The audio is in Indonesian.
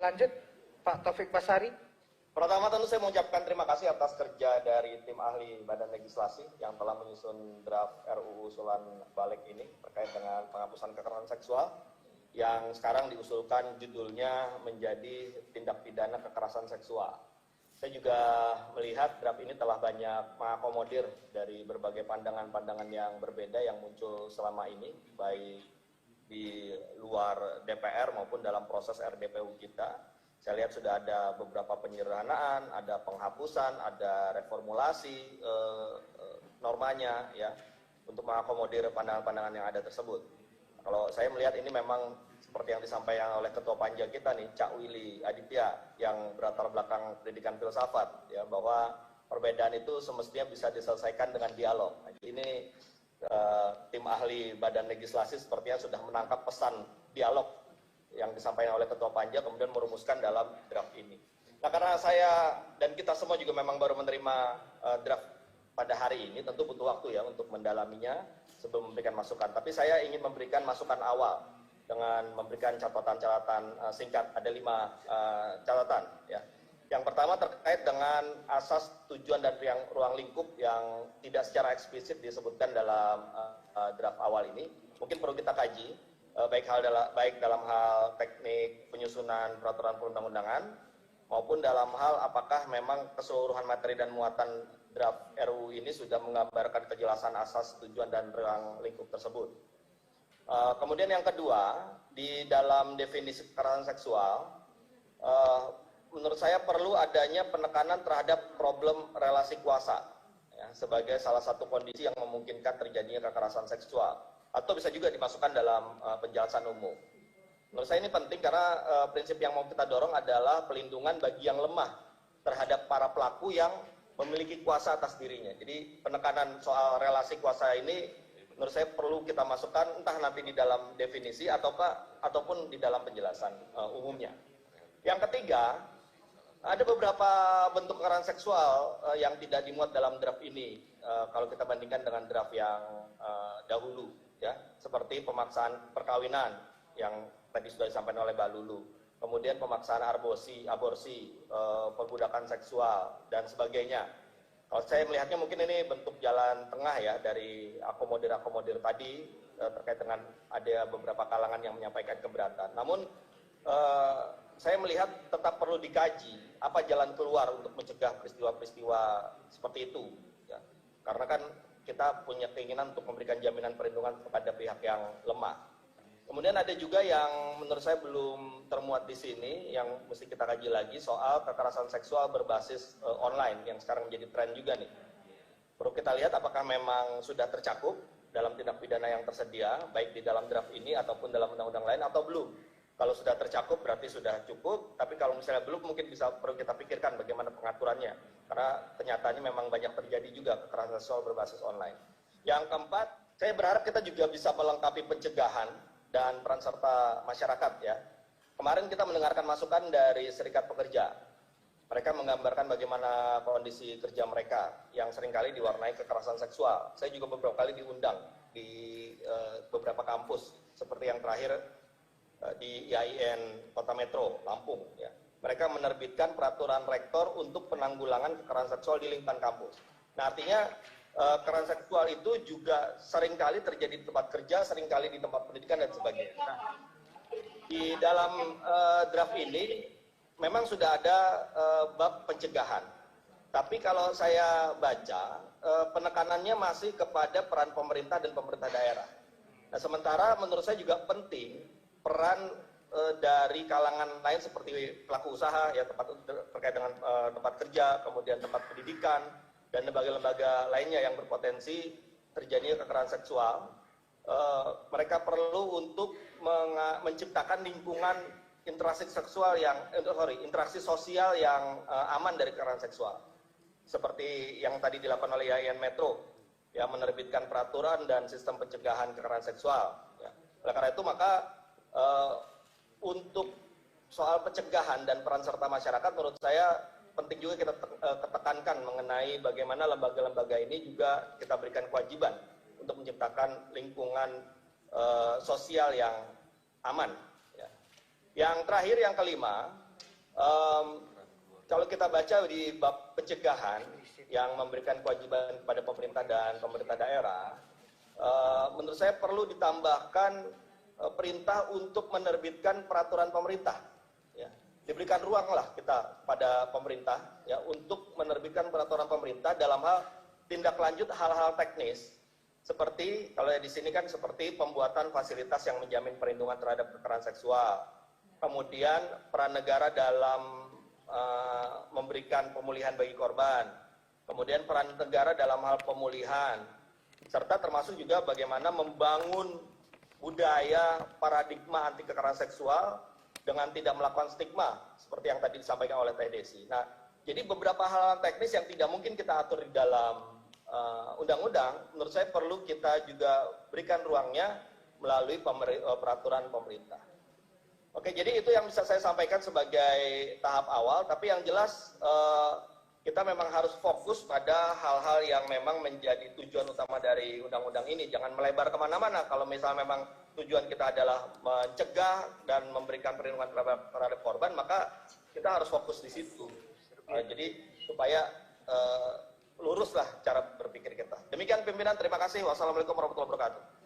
Lanjut, Pak Taufik Basari. Pertama tentu saya mengucapkan terima kasih atas kerja dari tim ahli Badan Legislasi yang telah menyusun draft RUU usulan balik ini terkait dengan penghapusan kekerasan seksual yang sekarang diusulkan judulnya menjadi tindak pidana kekerasan seksual. Saya juga melihat draft ini telah banyak mengakomodir dari berbagai pandangan-pandangan yang berbeda yang muncul selama ini, baik di luar DPR maupun dalam proses RDPU kita. Saya lihat sudah ada beberapa penyederhanaan, ada penghapusan, ada reformulasi normanya ya untuk mengakomodir pandangan-pandangan yang ada tersebut. Kalau saya melihat ini memang seperti yang disampaikan oleh Ketua Panja kita nih, Cak Willy Aditya, yang berlatar belakang pendidikan filsafat, ya, bahwa perbedaan itu semestinya bisa diselesaikan dengan dialog. Ini tim ahli Badan Legislasi sepertinya sudah menangkap pesan dialog yang disampaikan oleh Ketua Panja, kemudian merumuskan dalam draft ini. Nah, karena saya dan kita semua juga memang baru menerima draft pada hari ini, tentu butuh waktu ya untuk mendalaminya sebelum memberikan masukan. Tapi saya ingin memberikan masukan awal dengan memberikan catatan-catatan singkat. Ada 5 catatan ya. Yang pertama terkait dengan asas, tujuan, dan ruang lingkup yang tidak secara eksplisit disebutkan dalam draft awal ini. Mungkin perlu kita kaji, baik dalam hal teknik penyusunan peraturan perundang-undangan, maupun dalam hal apakah memang keseluruhan materi dan muatan draft RUU ini sudah menggambarkan kejelasan asas, tujuan, dan ruang lingkup tersebut. Kemudian yang kedua, di dalam definisi kekerasan seksual, menurut saya perlu adanya penekanan terhadap problem relasi kuasa ya, sebagai salah satu kondisi yang memungkinkan terjadinya kekerasan seksual, atau bisa juga dimasukkan dalam penjelasan umum. Menurut saya ini penting karena prinsip yang mau kita dorong adalah pelindungan bagi yang lemah terhadap para pelaku yang memiliki kuasa atas dirinya. Jadi penekanan soal relasi kuasa ini menurut saya perlu kita masukkan entah nanti di dalam definisi ataupun di dalam penjelasan umumnya. Yang ketiga, ada beberapa bentuk kekerasan seksual yang tidak dimuat dalam draft ini kalau kita bandingkan dengan draft yang dahulu ya, seperti pemaksaan perkawinan yang tadi sudah disampaikan oleh Mbak Lulu, kemudian pemaksaan aborsi, perbudakan seksual dan sebagainya. Kalau saya melihatnya mungkin ini bentuk jalan tengah ya dari akomodir tadi terkait dengan ada beberapa kalangan yang menyampaikan keberatan. Namun saya melihat tetap perlu dikaji apa jalan keluar untuk mencegah peristiwa-peristiwa seperti itu. Ya. Karena kan kita punya keinginan untuk memberikan jaminan perlindungan kepada pihak yang lemah. Kemudian ada juga yang menurut saya belum termuat di sini, yang mesti kita kaji lagi, soal kekerasan seksual berbasis online, yang sekarang menjadi tren juga nih. Perlu kita lihat apakah memang sudah tercakup dalam tindak pidana yang tersedia, baik di dalam draft ini ataupun dalam undang-undang lain, atau belum. Kalau sudah tercakup berarti sudah cukup, tapi kalau misalnya belum mungkin perlu kita pikirkan bagaimana pengaturannya. Karena kenyataannya memang banyak terjadi juga kekerasan seksual berbasis online. Yang keempat, saya berharap kita juga bisa melengkapi pencegahan dan peran serta masyarakat ya. Kemarin kita mendengarkan masukan dari Serikat Pekerja. Mereka menggambarkan bagaimana kondisi kerja mereka yang seringkali diwarnai kekerasan seksual. Saya juga beberapa kali diundang di beberapa kampus, seperti yang terakhir di IAIN Kota Metro, Lampung. Ya. Mereka menerbitkan peraturan rektor untuk penanggulangan kekerasan seksual di lingkungan kampus. Nah, artinya kekerasan seksual itu juga seringkali terjadi di tempat kerja, seringkali di tempat pendidikan dan sebagainya. Nah, di dalam draft ini memang sudah ada bab pencegahan. Tapi kalau saya baca, penekanannya masih kepada peran pemerintah dan pemerintah daerah. Nah, sementara menurut saya juga penting peran dari kalangan lain seperti pelaku usaha ya, terkait dengan tempat kerja, kemudian tempat pendidikan, dan lembaga-lembaga lainnya yang berpotensi terjadinya kekerasan seksual. Mereka perlu untuk menciptakan lingkungan interaksi sosial yang aman dari kekerasan seksual. Seperti yang tadi dilakukan oleh IAIN Metro, ya, menerbitkan peraturan dan sistem pencegahan kekerasan seksual. Ya. Oleh karena itu maka untuk soal pencegahan dan peran serta masyarakat menurut saya penting juga kita tekankan mengenai bagaimana lembaga-lembaga ini juga kita berikan kewajiban untuk menciptakan lingkungan sosial yang aman. Ya. Yang terakhir, yang kelima, Kalau kita baca di bab pencegahan yang memberikan kewajiban kepada pemerintah dan pemerintah daerah, menurut saya perlu ditambahkan perintah untuk menerbitkan peraturan pemerintah. Ya. Diberikan ruang lah kita pada pemerintah ya untuk menerbitkan peraturan pemerintah dalam hal tindak lanjut hal-hal teknis seperti kalau di sini kan seperti pembuatan fasilitas yang menjamin perlindungan terhadap kekerasan seksual, kemudian peran negara dalam memberikan pemulihan bagi korban, kemudian peran negara dalam hal pemulihan, serta termasuk juga bagaimana membangun budaya paradigma anti kekerasan seksual dengan tidak melakukan stigma seperti yang tadi disampaikan oleh Teh Desi. Nah, jadi beberapa hal teknis yang tidak mungkin kita atur di dalam undang-undang, menurut saya perlu kita juga berikan ruangnya melalui peraturan pemerintah. Oke, jadi itu yang bisa saya sampaikan sebagai tahap awal, tapi yang jelas kita memang harus fokus pada hal-hal yang memang menjadi tujuan utama dari undang-undang ini. Jangan melebar kemana-mana. Kalau misalnya memang tujuan kita adalah mencegah dan memberikan perlindungan terhadap korban, maka kita harus fokus di situ. Jadi supaya luruslah cara berpikir kita. Demikian pimpinan, terima kasih. Wassalamualaikum warahmatullahi wabarakatuh.